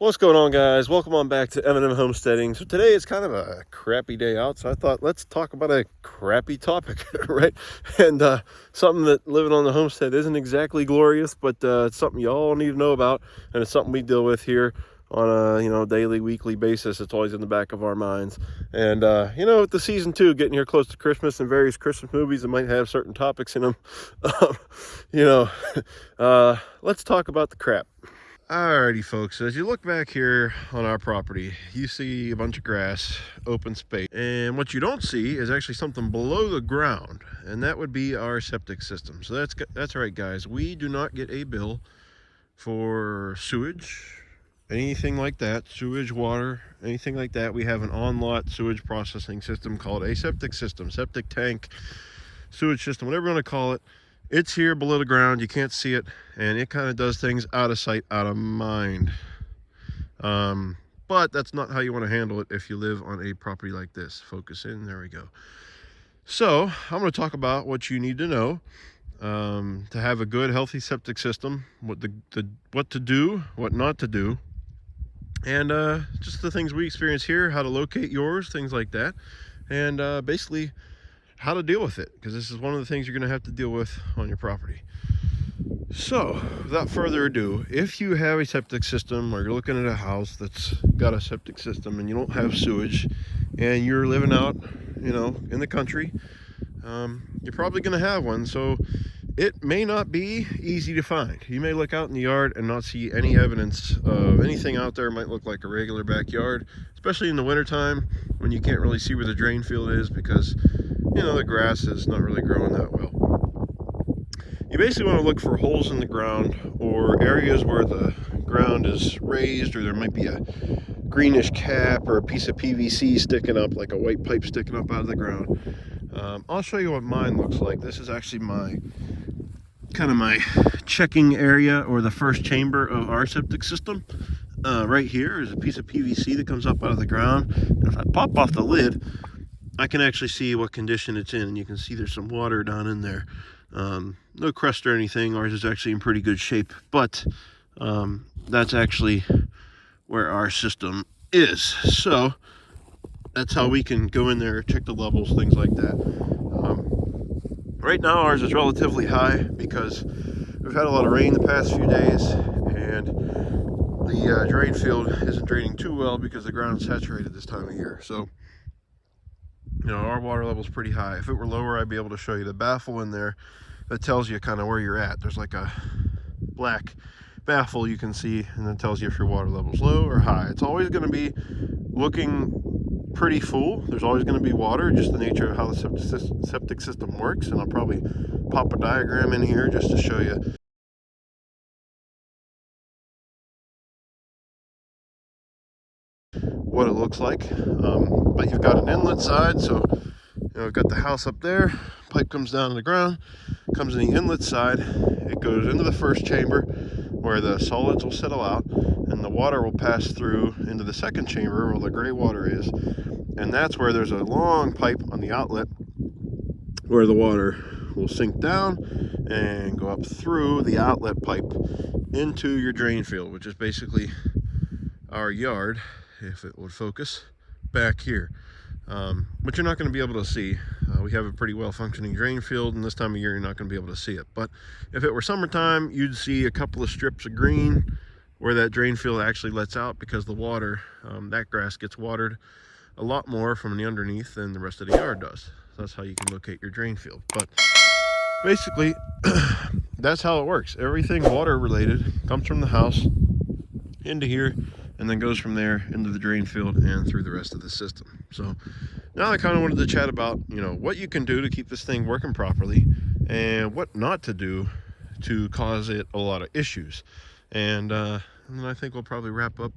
What's going on, guys? Welcome on back to M&M Homesteading. So today is kind of a crappy day out, so I thought let's talk about a crappy topic, right? And something that living on the homestead isn't exactly glorious, but it's something you all need to know about, and it's something we deal with here on a daily, weekly basis. It's always in the back of our minds. And with the season 2 getting here close to Christmas and various Christmas movies that might have certain topics in them, let's talk about the crap. Alrighty, folks, as you look back here on our property, you see a bunch of grass, open space, and what you don't see is actually something below the ground, and that would be our septic system. So that's right, guys. We do not get a bill for sewage, anything like that, sewage, water, anything like that. We have an on-lot sewage processing system called a septic system, septic tank, sewage system, whatever you want to call it. It's here below the ground. You can't see it, and it kind of does things out of sight, out of mind. But that's not how you want to handle it if you live on a property like this. Focus in. There we go. So I'm going to talk about what you need to know to have a good, healthy septic system, what to do, what not to do, and just the things we experience here, how to locate yours, things like that, and basically how to deal with it, because this is one of the things you're going to have to deal with on your property. So without further ado, if you have a septic system, or you're looking at a house that's got a septic system and you don't have sewage, and you're living out in the country, you're probably going to have one. So it may not be easy to find. You may look out in the yard and not see any evidence of anything out there. It might look like a regular backyard, especially in the wintertime when you can't really see where the drain field is, because the grass is not really growing that well. You basically want to look for holes in the ground, or areas where the ground is raised, or there might be a greenish cap or a piece of PVC sticking up, like a white pipe sticking up out of the ground. I'll show you what mine looks like. This is actually my checking area, or the first chamber of our septic system. Right here is a piece of PVC that comes up out of the ground. And if I pop off the lid, I can actually see what condition it's in, and you can see there's some water down in there. No crust or anything. Ours is actually in pretty good shape, but that's actually where our system is. So that's how we can go in there, check the levels, things like that. Right now ours is relatively high because we've had a lot of rain the past few days, and the drain field isn't draining too well because the ground's saturated this time of year. So our water level's pretty high. If it were lower, I'd be able to show you the baffle in there that tells you kind of where you're at. There's like a black baffle you can see, and it tells you if your water level's low or high. It's always going to be looking pretty full. There's always going to be water, just the nature of how the septic system works. And I'll probably pop a diagram in here just to show you what it looks like. But you've got an inlet side, so we've got the house up there, pipe comes down to the ground, comes in the inlet side, it goes into the first chamber where the solids will settle out, and the water will pass through into the second chamber where the gray water is, and that's where there's a long pipe on the outlet where the water will sink down and go up through the outlet pipe into your drain field, which is basically our yard, if it would focus back here. But you're not going to be able to see. We have a pretty well functioning drain field, and this time of year you're not going to be able to see it. But if it were summertime, you'd see a couple of strips of green where that drain field actually lets out, because the water, that grass gets watered a lot more from the underneath than the rest of the yard does. So that's how you can locate your drain field. But basically that's how it works. Everything water related comes from the house into here, and then goes from there into the drain field and through the rest of the system. So now I kind of wanted to chat about what you can do to keep this thing working properly, and what not to do to cause it a lot of issues. And then I think we'll probably wrap up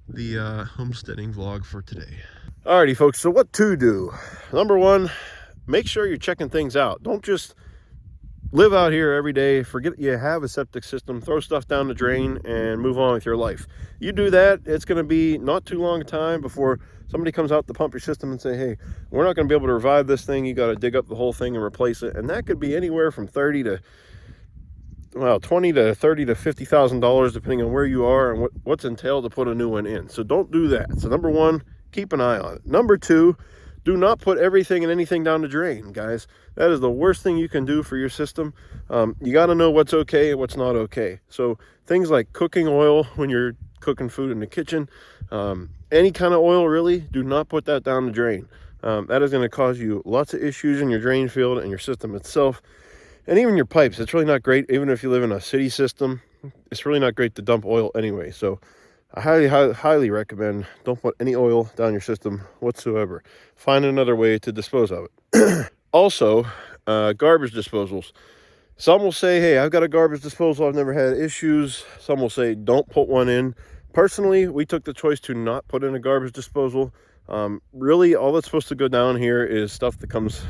the homesteading vlog for today. Alrighty, folks, so what to do? Number one, make sure you're checking things out. Don't just live out here every day, forget you have a septic system, throw stuff down the drain, and move on with your life. You do that, it's going to be not too long a time before somebody comes out to pump your system and say, hey, we're not going to be able to revive this thing. You got to dig up the whole thing and replace it. And that could be anywhere from 30 to well, 20 to 30 to $50,000 depending on where you are and what's entailed to put a new one in. So don't do that. So number one, keep an eye on it. Number two, do not put everything and anything down the drain, guys. That is the worst thing you can do for your system. You got to know what's okay and what's not okay. So things like cooking oil when you're cooking food in the kitchen, any kind of oil really, do not put that down the drain. That is going to cause you lots of issues in your drain field and your system itself. And even your pipes, it's really not great. Even if you live in a city system, it's really not great to dump oil anyway. So I highly recommend don't put any oil down your system whatsoever. Find another way to dispose of it. Also, garbage disposals. Some will say, hey, I've got a garbage disposal, I've never had issues. Some will say, don't put one in. Personally, we took the choice to not put in a garbage disposal. Really, all that's supposed to go down here is stuff that comes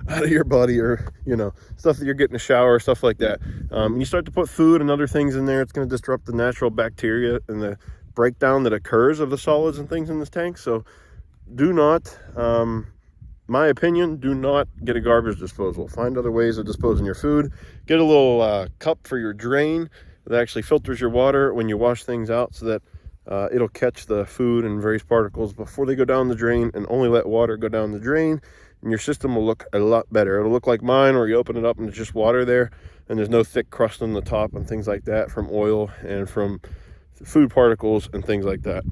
out of your body, or, you know, stuff that you're getting in a shower, stuff like that. You start to put food and other things in there, it's going to disrupt the natural bacteria and the breakdown that occurs of the solids and things in this tank. So do not, my opinion, do not get a garbage disposal. Find other ways of disposing your food. Get a little cup for your drain that actually filters your water when you wash things out, so that it'll catch the food and various particles before they go down the drain, and only let water go down the drain, and your system will look a lot better. It'll look like mine, where you open it up and there's just water there, and there's no thick crust on the top and things like that from oil and from food particles and things like that.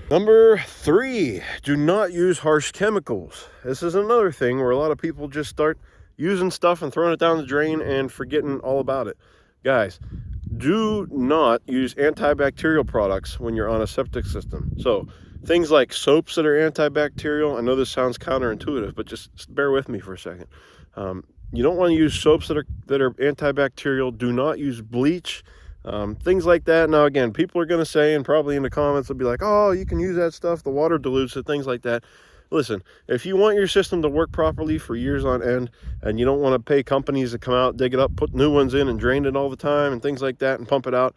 Number three, do not use harsh chemicals. This is another thing where a lot of people just start using stuff and throwing it down the drain and forgetting all about it. Guys, do not use antibacterial products when you're on a septic system. So things like soaps that are antibacterial, I know this sounds counterintuitive, but just bear with me for a second. You don't want to use soaps that are antibacterial. Do not use bleach, things like that. Now again, people are going to say, and probably in the comments they'll be like, oh, you can use that stuff, the water dilutes it, things like that. Listen, if you want your system to work properly for years on end, and you don't want to pay companies to come out, dig it up, put new ones in and drain it all the time and things like that and pump it out,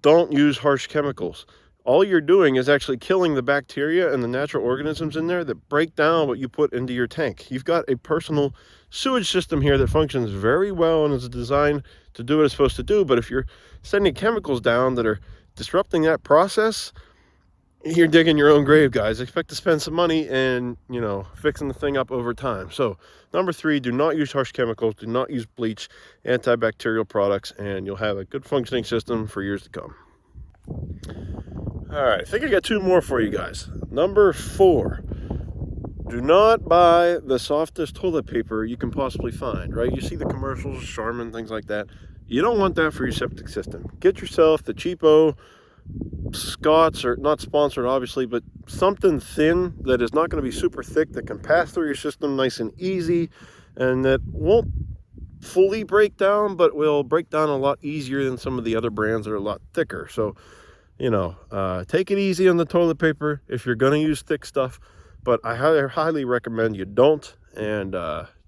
don't use harsh chemicals. All you're doing is actually killing the bacteria and the natural organisms in there that break down what you put into your tank. You've got a personal sewage system here that functions very well and is designed to do what it's supposed to do. But if you're sending chemicals down that are disrupting that process, you're digging your own grave, guys. Expect to spend some money and, you know, fixing the thing up over time. So number three, do not use harsh chemicals, do not use bleach, antibacterial products, and you'll have a good functioning system for years to come. All right, I think I got two more for you guys. Number four, do not buy the softest toilet paper you can possibly find, right? You see the commercials, Charmin, things like that. You don't want that for your septic system. Get yourself the cheapo Scott's, or not sponsored obviously, but something thin that is not going to be super thick, that can pass through your system nice and easy, and that won't fully break down, but will break down a lot easier than some of the other brands that are a lot thicker. So, you know, take it easy on the toilet paper if you're going to use thick stuff, but I highly recommend you don't, and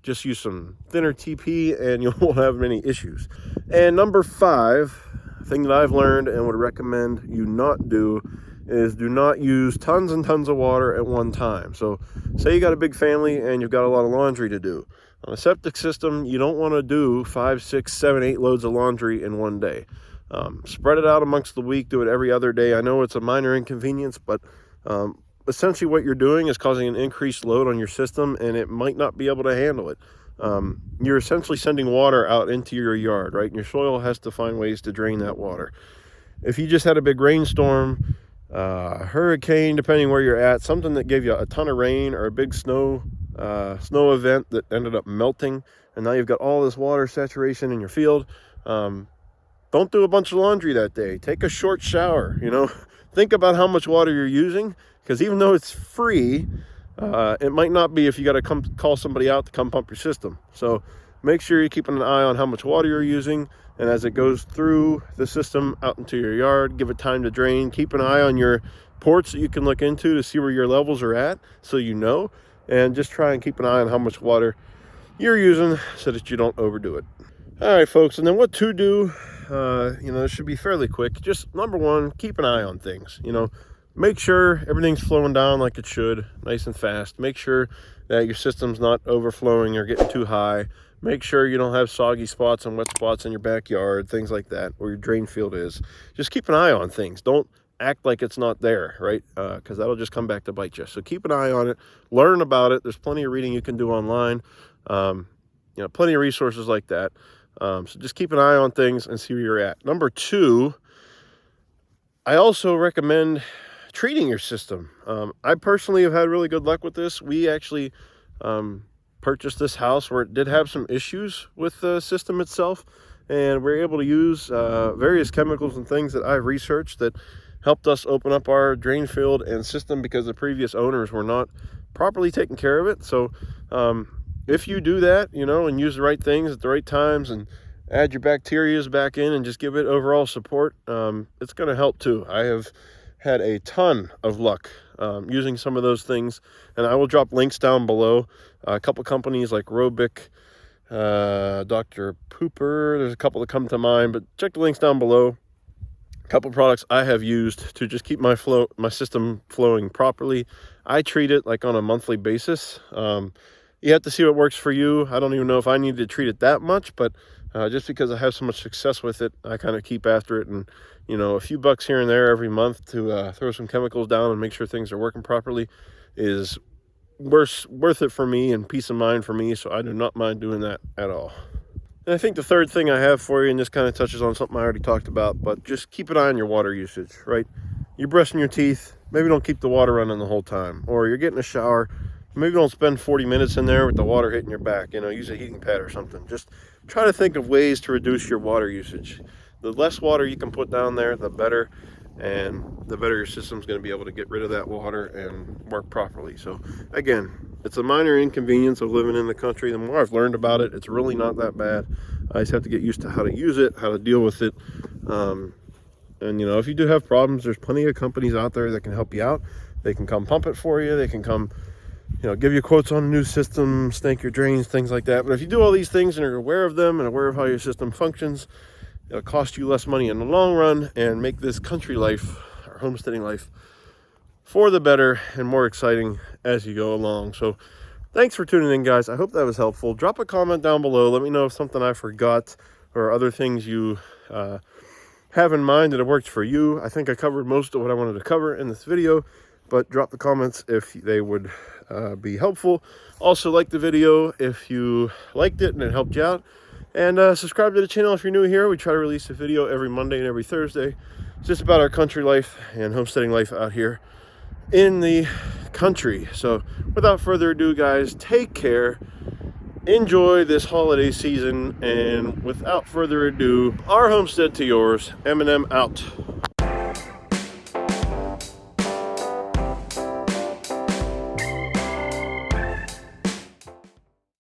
just use some thinner TP and you won't have many issues. And number five, thing that I've learned and would recommend you not do, is do not use tons and tons of water at one time. So say you got a big family and you've got a lot of laundry to do. On a septic system, you don't want to do 5, 6, 7, 8 loads of laundry in one day. Spread it out amongst the week, do it every other day. I know it's a minor inconvenience, but essentially what you're doing is causing an increased load on your system, and it might not be able to handle it. You're essentially sending water out into your yard, right? And your soil has to find ways to drain that water. If you just had a big rainstorm, hurricane, depending where you're at, something that gave you a ton of rain, or a big snow event that ended up melting, and now you've got all this water saturation in your field, don't do a bunch of laundry that day. Take a short shower, you know. Think about how much water you're using, because even though it's free, it might not be if you got to come call somebody out to come pump your system. So make sure you're keeping an eye on how much water you're using, and as it goes through the system out into your yard, give it time to drain. Keep an eye on your ports that you can look into to see where your levels are at, so you know, and just try and keep an eye on how much water you're using so that you don't overdo it. All right, folks, and then what to do, you know, it should be fairly quick. Just number one, keep an eye on things, you know. Make sure everything's flowing down like it should, nice and fast. Make sure that your system's not overflowing or getting too high. Make sure you don't have soggy spots and wet spots in your backyard, things like that, where your drain field is. Just keep an eye on things. Don't act like it's not there, right? Because that'll just come back to bite you. So keep an eye on it. Learn about it. There's plenty of reading you can do online. Plenty of resources like that. So just keep an eye on things and see where you're at. Number 2, I also recommend treating your system. I personally have had really good luck with this. We actually purchased this house where it did have some issues with the system itself, and we're able to use various chemicals and things that I've researched that helped us open up our drain field and system because the previous owners were not properly taking care of it. So if you do that, and use the right things at the right times and add your bacterias back in and just give it overall support, it's going to help too. I have had a ton of luck using some of those things, and I will drop links down below. A couple companies like Robic, Dr. Pooper, there's a couple that come to mind, but check the links down below. A couple products I have used to just keep my system flowing properly. I treat it like on a monthly basis. You have to see what works for you. I don't even know if I need to treat it that much, but just because I have so much success with it, I kind of keep after it. And, a few bucks here and there every month to throw some chemicals down and make sure things are working properly is worth it for me and peace of mind for me. So I do not mind doing that at all. And I think the third thing I have for you, and this kind of touches on something I already talked about, but just keep an eye on your water usage, right? You're brushing your teeth, maybe don't keep the water running the whole time. Or you're getting a shower, maybe don't spend 40 minutes in there with the water hitting your back. Use a heating pad or something. Just try to think of ways to reduce your water usage. The less water you can put down there, the better, and the better your system's going to be able to get rid of that water and work properly. So again, it's a minor inconvenience of living in the country. The more I've learned about it, it's really not that bad. I just have to get used to how to use it, how to deal with it. And if you do have problems, there's plenty of companies out there that can help you out. They can come pump it for you. They can come give you quotes on a new system, stank your drains, things like that. But if you do all these things and are aware of them and aware of how your system functions, it'll cost you less money in the long run and make this country life, or homesteading life, for the better and more exciting as you go along. So thanks for tuning in, guys. I hope that was helpful. Drop a comment down below. Let me know if something I forgot or other things you have in mind that have worked for you. I think I covered most of what I wanted to cover in this video, but drop the comments if they would be helpful. Also, like the video if you liked it and it helped you out, and subscribe to the channel if you're new here. We try to release a video every Monday and every Thursday. It's just about our country life and homesteading life out here in the country. So without further ado, guys, take care, enjoy this holiday season, and without further ado, our homestead to yours. Eminem out.